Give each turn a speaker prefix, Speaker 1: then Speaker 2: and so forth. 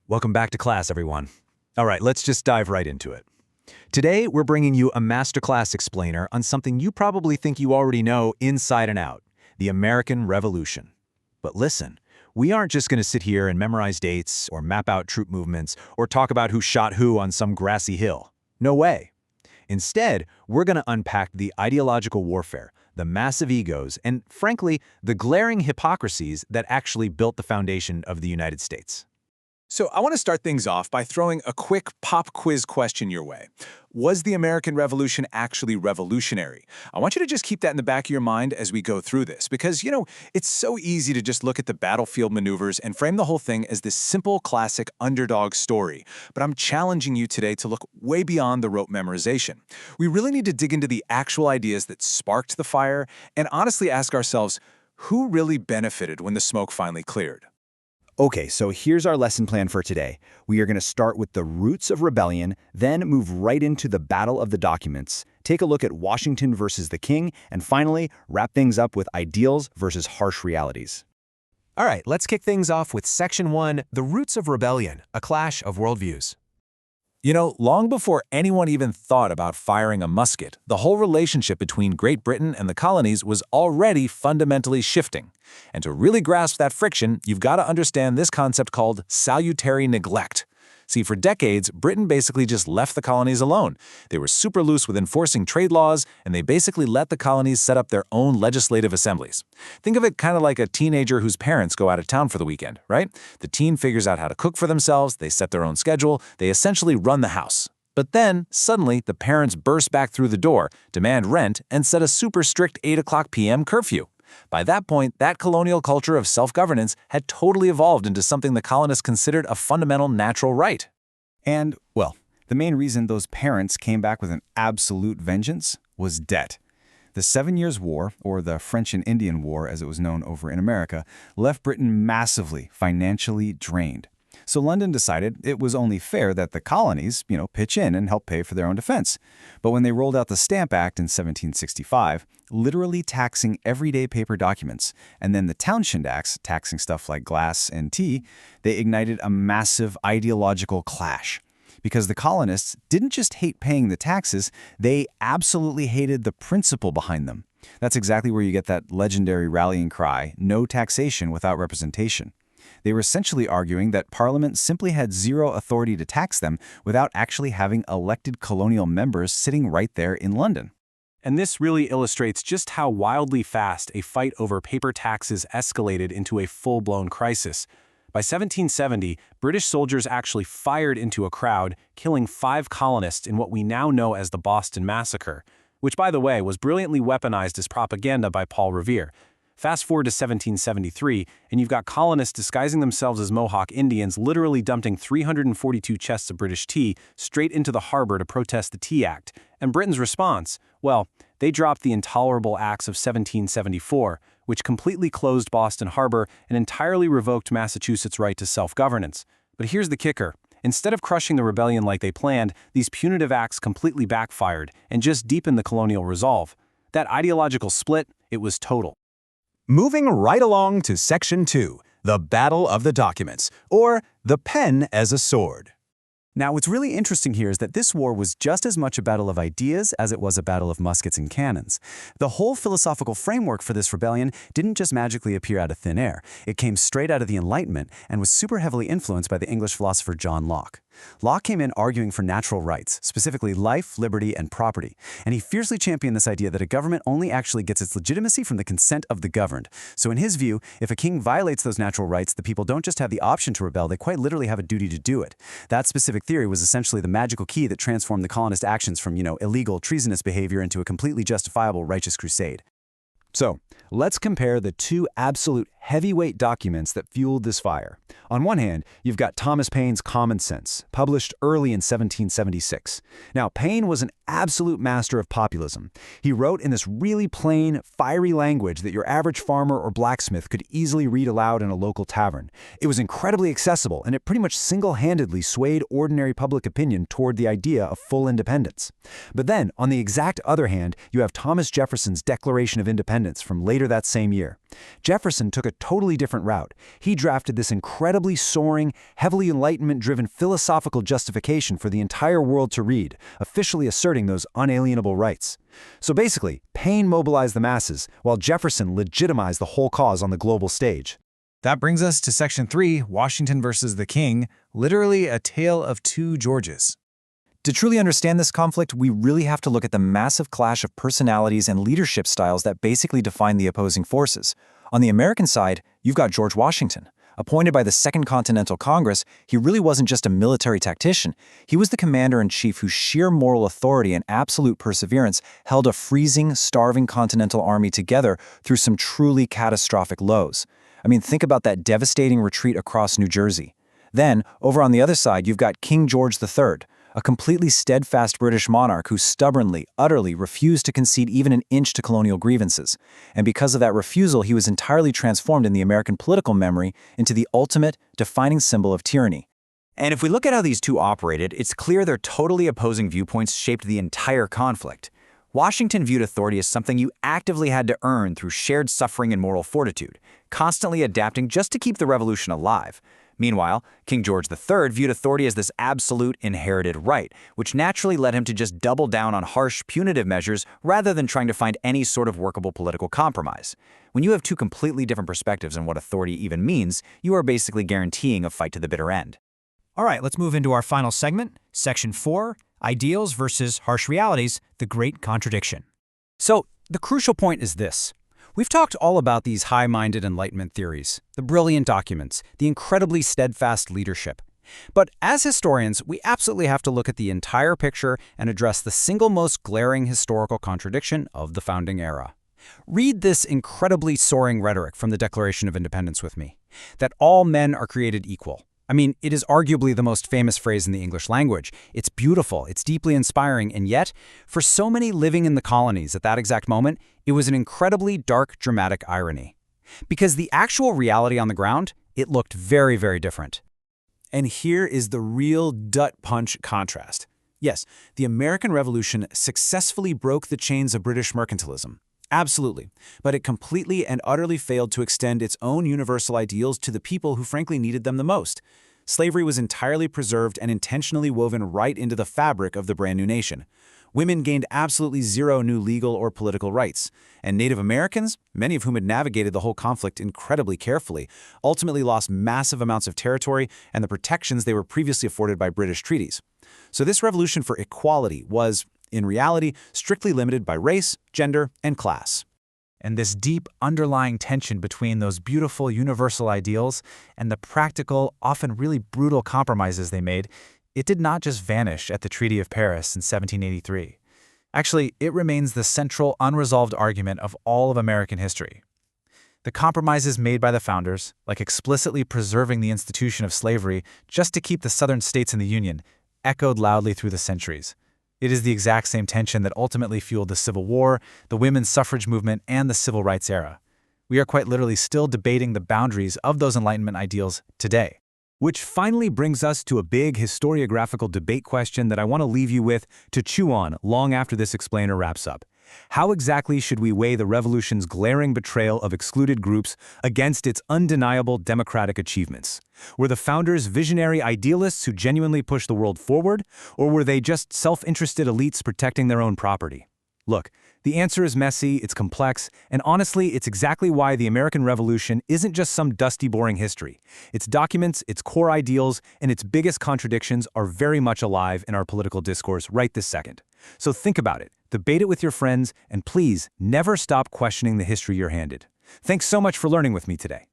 Speaker 1: Welcome back to class, everyone. All right, let's just dive right into it. Today, we're bringing you a masterclass explainer on something you probably think you already know inside and out, the American Revolution. But listen, we aren't just going to sit here and memorize dates or map out troop movements or talk about who shot who on some grassy hill. No way. Instead, we're going to unpack the ideological warfare, the massive egos, and frankly, the glaring hypocrisies that actually built the foundation of the United States.
Speaker 2: So I want to start things off by throwing a quick pop quiz question your way. Was the American Revolution actually revolutionary? I want you to just keep that in the back of your mind as we go through this because, it's so easy to just look at the battlefield maneuvers and frame the whole thing as this simple, classic underdog story. But I'm challenging you today to look way beyond the rote memorization. We really need to dig into the actual ideas that sparked the fire and honestly ask ourselves, who really benefited when the smoke finally cleared?
Speaker 3: Okay, so here's our lesson plan for today. We are going to start with the roots of rebellion, then move right into the Battle of the Documents, take a look at Washington versus the King, and finally, wrap things up with ideals versus harsh realities.
Speaker 1: All right, let's kick things off with Section 1, The Roots of Rebellion, a Clash of Worldviews.
Speaker 2: Long before anyone even thought about firing a musket, the whole relationship between Great Britain and the colonies was already fundamentally shifting. And to really grasp that friction, you've got to understand this concept called salutary neglect. See, for decades, Britain basically just left the colonies alone. They were super loose with enforcing trade laws, and they basically let the colonies set up their own legislative assemblies. Think of it kind of like a teenager whose parents go out of town for the weekend, right? The teen figures out how to cook for themselves, they set their own schedule, they essentially run the house. But then, suddenly, the parents burst back through the door, demand rent, and set a super strict 8 o'clock p.m. curfew. By that point, that colonial culture of self-governance had totally evolved into something the colonists considered a fundamental natural right.
Speaker 3: And, well, the main reason those parents came back with an absolute vengeance was debt. The 7 Years' War, or the French and Indian War as it was known over in America, left Britain massively financially drained. So London decided it was only fair that the colonies, pitch in and help pay for their own defense. But when they rolled out the Stamp Act in 1765, literally taxing everyday paper documents, and then the Townshend Acts, taxing stuff like glass and tea, they ignited a massive ideological clash. Because the colonists didn't just hate paying the taxes, they absolutely hated the principle behind them. That's exactly where you get that legendary rallying cry, no taxation without representation. They were essentially arguing that Parliament simply had zero authority to tax them without actually having elected colonial members sitting right there in London.
Speaker 4: And this really illustrates just how wildly fast a fight over paper taxes escalated into a full-blown crisis. By 1770, British soldiers actually fired into a crowd, killing 5 colonists in what we now know as the Boston Massacre, which, by the way, was brilliantly weaponized as propaganda by Paul Revere. Fast forward to 1773, and you've got colonists disguising themselves as Mohawk Indians literally dumping 342 chests of British tea straight into the harbor to protest the Tea Act. And Britain's response? Well, they dropped the Intolerable Acts of 1774, which completely closed Boston Harbor and entirely revoked Massachusetts' right to self-governance. But here's the kicker. Instead of crushing the rebellion like they planned, these punitive acts completely backfired and just deepened the colonial resolve. That ideological split, it was total.
Speaker 1: Moving right along to Section 2, the Battle of the Documents, or the Pen as a Sword.
Speaker 5: Now, what's really interesting here is that this war was just as much a battle of ideas as it was a battle of muskets and cannons. The whole philosophical framework for this rebellion didn't just magically appear out of thin air. It came straight out of the Enlightenment and was super heavily influenced by the English philosopher John Locke. Locke came in arguing for natural rights, specifically life, liberty, and property, and he fiercely championed this idea that a government only actually gets its legitimacy from the consent of the governed. So in his view, if a king violates those natural rights, the people don't just have the option to rebel, they quite literally have a duty to do it. That specific theory was essentially the magical key that transformed the colonist actions from, illegal, treasonous behavior into a completely justifiable righteous crusade.
Speaker 3: So, let's compare the two absolute heavyweight documents that fueled this fire. On one hand, you've got Thomas Paine's Common Sense, published early in 1776. Now, Paine was an absolute master of populism. He wrote in this really plain, fiery language that your average farmer or blacksmith could easily read aloud in a local tavern. It was incredibly accessible, and it pretty much single-handedly swayed ordinary public opinion toward the idea of full independence. But then, on the exact other hand, you have Thomas Jefferson's Declaration of Independence from later that same year.
Speaker 1: Jefferson took a totally different route. He drafted this incredibly soaring, heavily Enlightenment-driven philosophical justification for the entire world to read, officially asserting those unalienable rights. So basically, Paine mobilized the masses, while Jefferson legitimized the whole cause on the global stage.
Speaker 2: That brings us to Section 3, Washington versus the King, literally a tale of two Georges.
Speaker 1: To truly understand this conflict, we really have to look at the massive clash of personalities and leadership styles that basically define the opposing forces. On the American side, you've got George Washington. Appointed by the Second Continental Congress, he really wasn't just a military tactician. He was the commander-in-chief whose sheer moral authority and absolute perseverance held a freezing, starving Continental Army together through some truly catastrophic lows. I mean, think about that devastating retreat across New Jersey. Then, over on the other side, you've got King George III, a completely steadfast British monarch who stubbornly, utterly refused to concede even an inch to colonial grievances. And because of that refusal, he was entirely transformed in the American political memory into the ultimate, defining symbol of tyranny.
Speaker 5: And if we look at how these two operated, it's clear their totally opposing viewpoints shaped the entire conflict. Washington viewed authority as something you actively had to earn through shared suffering and moral fortitude, constantly adapting just to keep the revolution alive. Meanwhile, King George III viewed authority as this absolute inherited right, which naturally led him to just double down on harsh, punitive measures rather than trying to find any sort of workable political compromise. When you have two completely different perspectives on what authority even means, you are basically guaranteeing a fight to the bitter end.
Speaker 6: All right, let's move into our final segment, Section 4, Ideals versus Harsh Realities, the Great Contradiction.
Speaker 5: So, the crucial point is this. We've talked all about these high-minded Enlightenment theories, the brilliant documents, the incredibly steadfast leadership. But as historians, we absolutely have to look at the entire picture and address the single most glaring historical contradiction of the founding era. Read this incredibly soaring rhetoric from the Declaration of Independence with me, that all men are created equal. I mean, it is arguably the most famous phrase in the English language. It's beautiful, it's deeply inspiring, and yet, for so many living in the colonies at that exact moment, it was an incredibly dark, dramatic irony. Because the actual reality on the ground, it looked very, very different.
Speaker 2: And here is the real gut-punch contrast. Yes, the American Revolution successfully broke the chains of British mercantilism. Absolutely. But it completely and utterly failed to extend its own universal ideals to the people who frankly needed them the most. Slavery was entirely preserved and intentionally woven right into the fabric of the brand new nation. Women gained absolutely zero new legal or political rights. And Native Americans, many of whom had navigated the whole conflict incredibly carefully, ultimately lost massive amounts of territory and the protections they were previously afforded by British treaties. So this revolution for equality was, in reality, strictly limited by race, gender, and class. And this deep underlying tension between those beautiful universal ideals and the practical, often really brutal compromises they made, it did not just vanish at the Treaty of Paris in 1783. Actually, it remains the central, unresolved argument of all of American history. The compromises made by the founders, like explicitly preserving the institution of slavery just to keep the southern states in the Union, echoed loudly through the centuries. It is the exact same tension that ultimately fueled the Civil War, the women's suffrage movement, and the Civil Rights era. We are quite literally still debating the boundaries of those Enlightenment ideals today.
Speaker 1: Which finally brings us to a big historiographical debate question that I want to leave you with to chew on long after this explainer wraps up. How exactly should we weigh the revolution's glaring betrayal of excluded groups against its undeniable democratic achievements? Were the founders visionary idealists who genuinely pushed the world forward, or were they just self-interested elites protecting their own property? Look, the answer is messy, it's complex, and honestly, it's exactly why the American Revolution isn't just some dusty, boring history. Its documents, its core ideals, and its biggest contradictions are very much alive in our political discourse right this second. So think about it, debate it with your friends, and please, never stop questioning the history you're handed. Thanks so much for learning with me today.